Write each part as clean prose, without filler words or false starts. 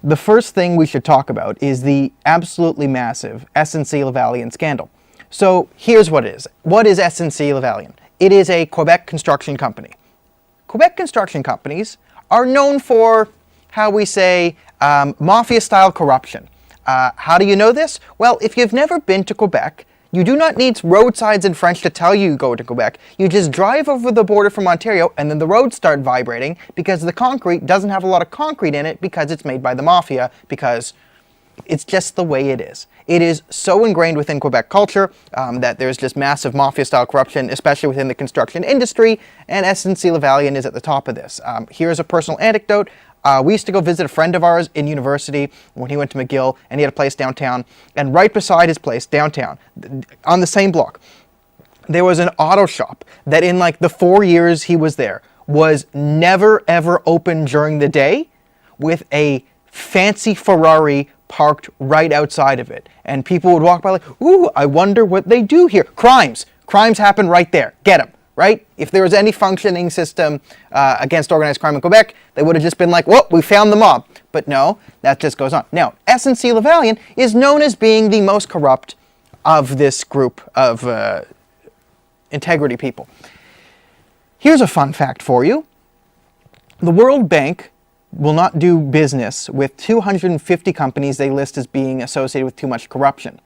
the first thing we should talk about is the absolutely massive SNC Lavalin scandal. So here's what it is. What is SNC Lavalin? It is a Quebec construction company. Quebec construction companies are known for, how we say, mafia-style corruption. How do you know this? Well, if you've never been to Quebec, you do not need road signs in French to tell you go to Quebec. You just drive over the border from Ontario and then the roads start vibrating because the concrete doesn't have a lot of concrete in it because it's made by the mafia, because it's just the way it is. It is so ingrained within Quebec culture that there's just massive mafia-style corruption, especially within the construction industry, and SNC Lavalin is at the top of this. Here's a personal anecdote. We used to go visit a friend of ours in university when he went to McGill, and he had a place downtown, and right beside his place downtown, on the same block, there was an auto shop that in like the 4 years he was there was never ever open during the day, with a fancy Ferrari parked right outside of it. And people would walk by like, ooh, I wonder what they do here. Crimes happen right there. Get them. Right? If there was any functioning system against organized crime in Quebec, they would have just been like, whoa, we found the mob. But no, that just goes on. Now, SNC Lavalin is known as being the most corrupt of this group of integrity people. Here's a fun fact for you. The World Bank will not do business with 250 companies they list as being associated with too much corruption.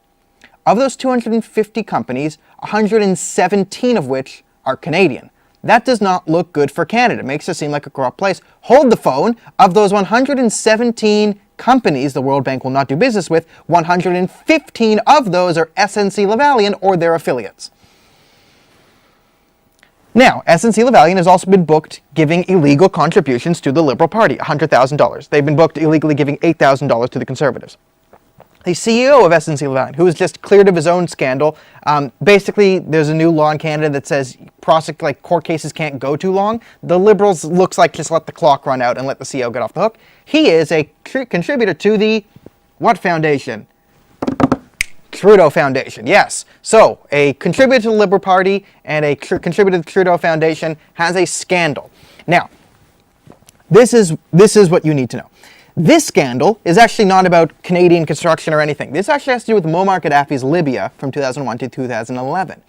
Of those 250 companies, 117 of which are Canadian. That does not look good for Canada. It makes it seem like a corrupt place. Hold the phone. Of those 117 companies the World Bank will not do business with, 115 of those are SNC Lavalin or their affiliates. Now, SNC Lavalin has also been booked giving illegal contributions to the Liberal Party, $100,000. They've been booked illegally giving $8,000 to the Conservatives. The CEO of SNC Lavalin, who was just cleared of his own scandal, basically there's a new law in Canada that says court cases can't go too long. The Liberals looks like just let the clock run out and let the CEO get off the hook. He is a contributor to the what foundation? Trudeau Foundation, yes. So, a contributor to the Liberal Party and a contributor to the Trudeau Foundation has a scandal. Now, this is what you need to know. This scandal is actually not about Canadian construction or anything. This actually has to do with Muammar Gaddafi's Libya from 2001 to 2011.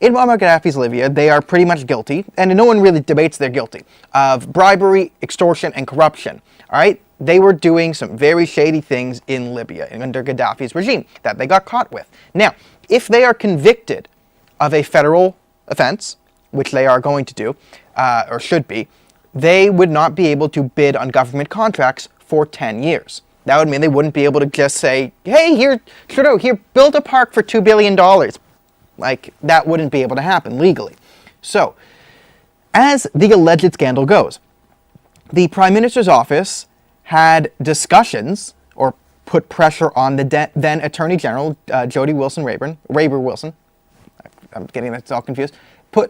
In Muammar Gaddafi's Libya, they are pretty much guilty, and no one really debates they're guilty, of bribery, extortion, and corruption. All right? They were doing some very shady things in Libya under Gaddafi's regime that they got caught with. Now, if they are convicted of a federal offense, which they are going to do, or should be, they would not be able to bid on government contracts for 10 years. That would mean they wouldn't be able to just say, hey, here, Trudeau, here, build a park for $2 billion. Like, that wouldn't be able to happen legally. So, as the alleged scandal goes, the Prime Minister's office had discussions, or put pressure on the then Attorney General, Jody Wilson Raybolt-Wilson, I'm getting that all confused,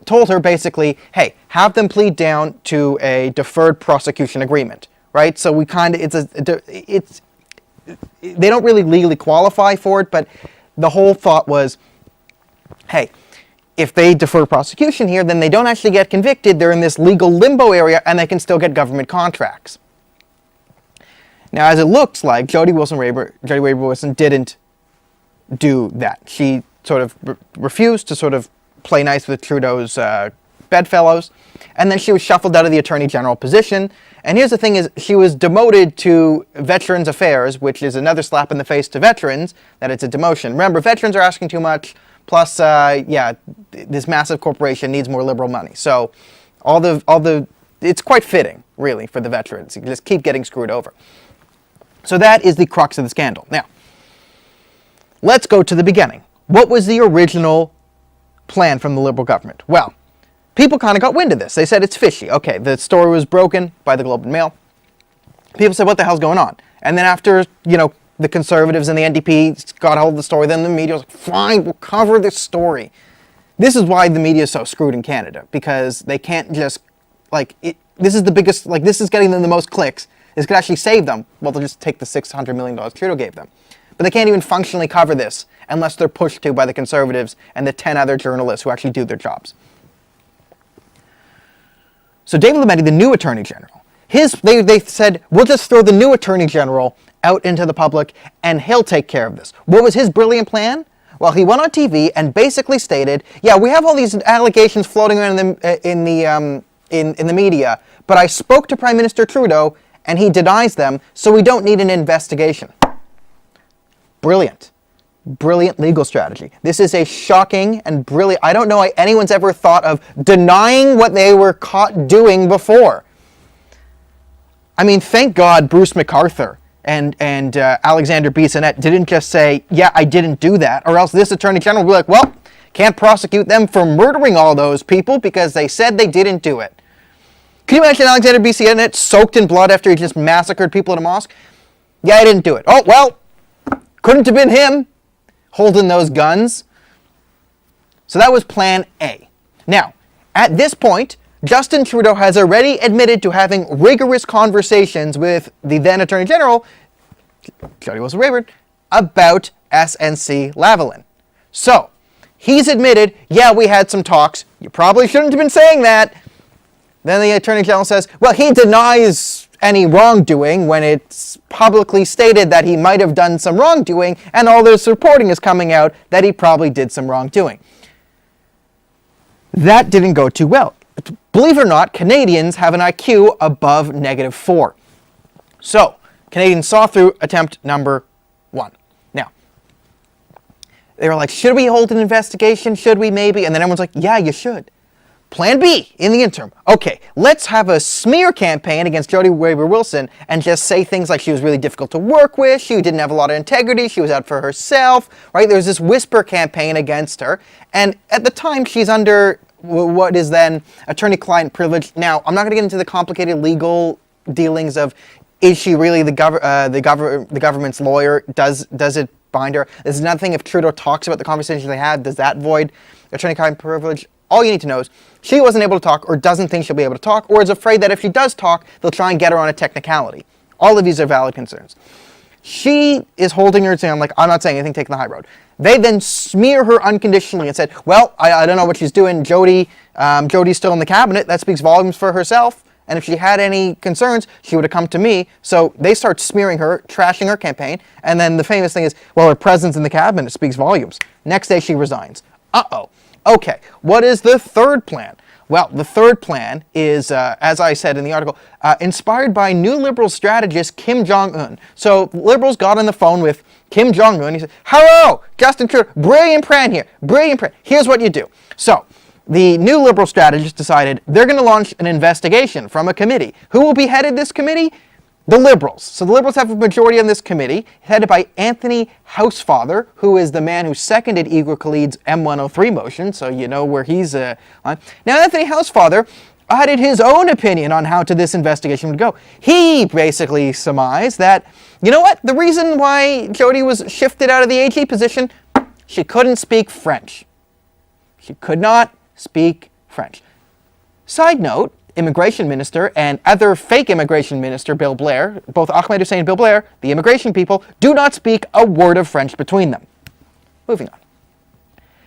told her basically, hey, have them plead down to a deferred prosecution agreement. Right, so we kind of, they don't really legally qualify for it, but the whole thought was, hey, if they defer prosecution here, then they don't actually get convicted, they're in this legal limbo area, and they can still get government contracts. Now, as it looks like, Jody Raybolt-Wilson didn't do that. She sort of refused to sort of play nice with Trudeau's bedfellows, and then she was shuffled out of the Attorney General position. And here's the thing is, she was demoted to Veterans Affairs, which is another slap in the face to veterans, that it's a demotion. Remember, veterans are asking too much, plus, this massive corporation needs more liberal money. So, it's quite fitting, really, for the veterans. You just keep getting screwed over. So that is the crux of the scandal. Now, let's go to the beginning. What was the original plan from the Liberal government? Well, people kind of got wind of this. They said it's fishy. Okay, the story was broken by the Globe and Mail. People said, what the hell's going on? And then after, the Conservatives and the NDP got hold of the story, then the media was like, fine, we'll cover this story. This is why the media is so screwed in Canada, because they can't just, this is the biggest, this is getting them the most clicks. This could actually save them. Well, they'll just take the $600 million Trudeau gave them. But they can't even functionally cover this unless they're pushed to by the Conservatives and the 10 other journalists who actually do their jobs. So David Lametti, the new Attorney General, they said, we'll just throw the new Attorney General out into the public, and he'll take care of this. What was his brilliant plan? Well, he went on TV and basically stated, yeah, we have all these allegations floating around in the media, but I spoke to Prime Minister Trudeau and he denies them, so we don't need an investigation. Brilliant. Brilliant legal strategy. This is a shocking and brilliant... I don't know why anyone's ever thought of denying what they were caught doing before. I mean, thank God Bruce McArthur and Alexander Bissonnette didn't just say, yeah, I didn't do that, or else this Attorney General would be like, well, can't prosecute them for murdering all those people because they said they didn't do it. Can you imagine Alexander Bissonnette soaked in blood after he just massacred people at a mosque? Yeah, I didn't do it. Oh, well, couldn't have been him holding those guns. So that was plan A. Now, at this point, Justin Trudeau has already admitted to having rigorous conversations with the then Attorney General, Jody Wilson-Raybould, about SNC Lavalin. So, he's admitted, yeah, we had some talks. You probably shouldn't have been saying that. Then the Attorney General says, well, he denies any wrongdoing when it's publicly stated that he might have done some wrongdoing, and all this reporting is coming out that he probably did some wrongdoing. That didn't go too well. Believe it or not, Canadians have an IQ above -4. So, Canadians saw through attempt number 1. Now, they were like, should we hold an investigation? Should we maybe? And then everyone's like, yeah, you should. Plan B, in the interim. Okay, let's have a smear campaign against Jody Raybolt-Wilson and just say things like she was really difficult to work with, she didn't have a lot of integrity, she was out for herself, right? There's this whisper campaign against her. And at the time, she's under what is then attorney-client privilege. Now, I'm not going to get into the complicated legal dealings of, is she really the government's lawyer? Does it bind her? There's another thing, if Trudeau talks about the conversation they had, does that void attorney-client privilege? All you need to know is she wasn't able to talk, or doesn't think she'll be able to talk, or is afraid that if she does talk, they'll try and get her on a technicality. All of these are valid concerns. She is holding her saying, like, I'm not saying anything, taking the high road. They then smear her unconditionally and said, well, I don't know what she's doing. Jody's still in the cabinet. That speaks volumes for herself. And if she had any concerns, she would have come to me. So they start smearing her, trashing her campaign. And then the famous thing is, well, her presence in the cabinet speaks volumes. Next day she resigns. Uh-oh. Okay, what is the third plan? Well, the third plan is, as I said in the article, inspired by new Liberal strategist Kim Jong-un. So Liberals got on the phone with Kim Jong-un. He said, hello, Justin Trudeau, brilliant plan here, brilliant plan. Here's what you do. So the new Liberal strategist decided they're going to launch an investigation from a committee. Who will be headed this committee? The Liberals. So the Liberals have a majority on this committee, headed by Anthony Housefather, who is the man who seconded Igor Khalid's M103 motion, so you know where he's on. Now, Anthony Housefather added his own opinion on how this investigation would go. He basically surmised that, you know what, the reason why Jody was shifted out of the AG position, she couldn't speak French. She could not speak French. Side note, Immigration Minister and other fake Immigration Minister Bill Blair, both Ahmed Hussein and Bill Blair, the immigration people, do not speak a word of French between them. Moving on.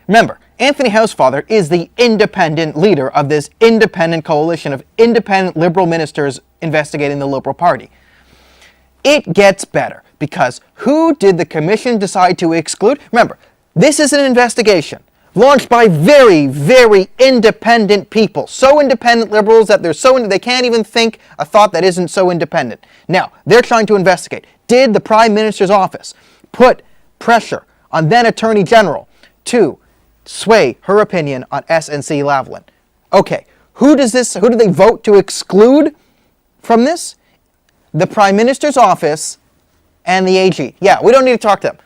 Remember, Anthony Housefather is the independent leader of this independent coalition of independent Liberal ministers investigating the Liberal Party. It gets better, because who did the commission decide to exclude? Remember, this is an investigation launched by very, very independent people. So independent Liberals that they can't even think a thought that isn't so independent. Now, they're trying to investigate. Did the Prime Minister's office put pressure on then Attorney General to sway her opinion on SNC Lavalin? Okay, who do they vote to exclude from this? The Prime Minister's office and the AG. Yeah, we don't need to talk to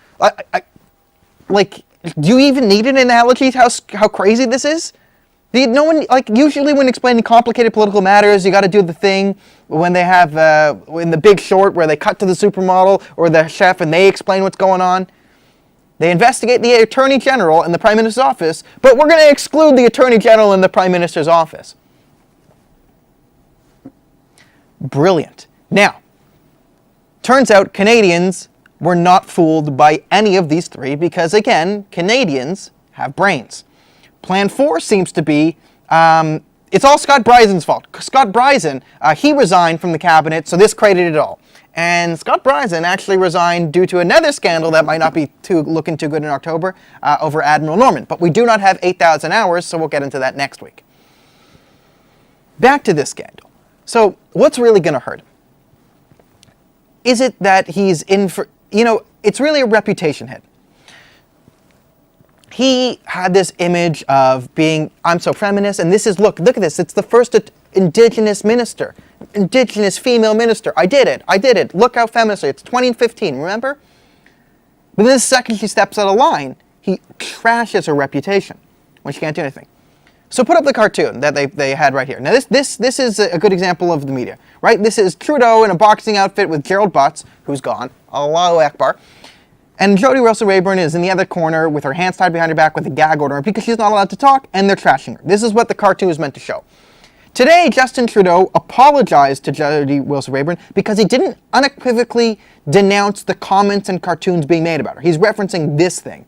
them. Do you even need an analogy to how crazy this is? No one, usually when explaining complicated political matters, you got to do the thing when they have, in The Big Short, where they cut to the supermodel or the chef and they explain what's going on. They investigate the Attorney General and the Prime Minister's office, but we're going to exclude the Attorney General and the Prime Minister's office. Brilliant. Now, turns out Canadians were not fooled by any of these three because, again, Canadians have brains. Plan 4 seems to be, it's all Scott Brisen's fault. Scott Brisen, he resigned from the cabinet, so this created it all. And Scott Brisen actually resigned due to another scandal that might not be looking too good in October over Admiral Norman. But we do not have 8,000 hours, so we'll get into that next week. Back to this scandal. So what's really going to hurt him? Is it that he's in for, it's really a reputation hit. He had this image of being, I'm so feminist, and this is, look at this, it's the first Indigenous minister, Indigenous female minister. I did it, look how feminist, it's 2015, remember? But then the second she steps out of line, he trashes her reputation when she can't do anything. So put up the cartoon that they had right here. Now this is a good example of the media, right? This is Trudeau in a boxing outfit with Gerald Butts, who's gone, Allahu Akbar. And Jody Russell-Rayburn is in the other corner with her hands tied behind her back with a gag order because she's not allowed to talk, and they're trashing her. This is what the cartoon is meant to show. Today, Justin Trudeau apologized to Jody Wilson-Rayburn because he didn't unequivocally denounce the comments and cartoons being made about her. He's referencing this thing.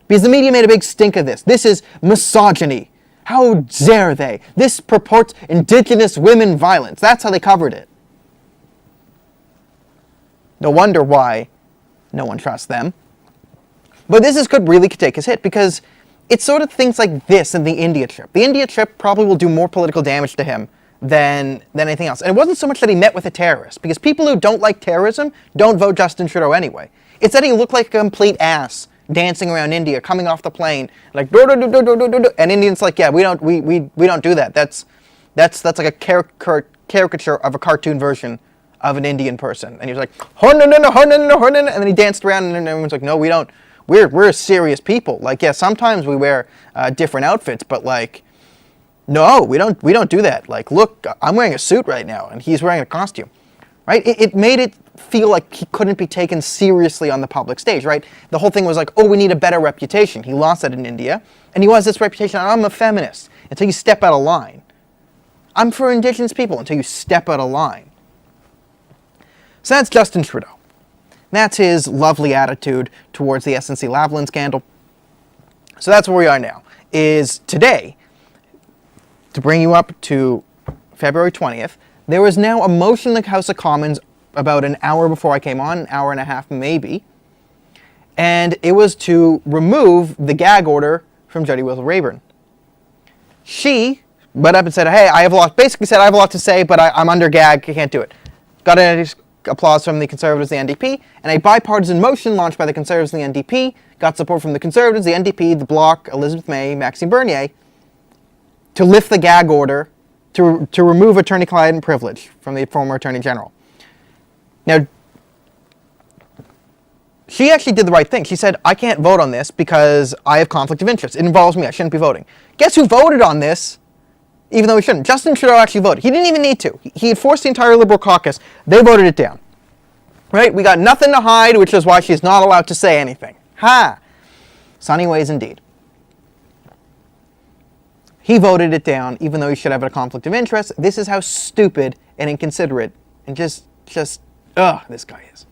Because the media made a big stink of this. This is misogyny. How dare they? This purports Indigenous women violence. That's how they covered it. No wonder why no one trusts them. But this could really take his hit because it's sort of things like this in the India trip. The India trip probably will do more political damage to him than anything else. And it wasn't so much that he met with a terrorist, because people who don't like terrorism don't vote Justin Trudeau anyway. It's that he looked like a complete ass dancing around India, coming off the plane, like do do do do do do do, and Indians like, yeah, we don't do that. That's like a caricature of a cartoon version of an Indian person. And he was like, and then he danced around, and everyone's like, no, we don't. We're serious people. Like, yeah, sometimes we wear different outfits, but like, no, we don't do that. Like, look, I'm wearing a suit right now, and he's wearing a costume, right? It made it feel like he couldn't be taken seriously on the public stage, right? The whole thing was like, oh, we need a better reputation. He lost that in India, and he has this reputation, I'm a feminist, until you step out of line. I'm for Indigenous people until you step out of line. So that's Justin Trudeau. That's his lovely attitude towards the SNC Lavalin scandal. So that's where we are now, is today, to bring you up to February 20th, there was now a motion in the House of Commons about an hour before I came on, an hour and a half maybe, and it was to remove the gag order from Jody Wilson-Rayburn. She went up and said, hey, I have a lot to say, but I'm under gag, I can't do it. Got an applause from the Conservatives, the NDP, and a bipartisan motion launched by the Conservatives and the NDP got support from the Conservatives, the NDP, the Bloc, Elizabeth May, Maxime Bernier, to lift the gag order, to remove attorney-client privilege from the former Attorney General. Now, she actually did the right thing. She said, I can't vote on this because I have conflict of interest. It involves me. I shouldn't be voting. Guess who voted on this, even though he shouldn't? Justin Trudeau actually voted. He didn't even need to. He had forced the entire Liberal caucus. They voted it down. Right? We got nothing to hide, which is why she's not allowed to say anything. Ha! Sunny ways indeed. He voted it down, even though he should have a conflict of interest. This is how stupid and inconsiderate and just, this guy is.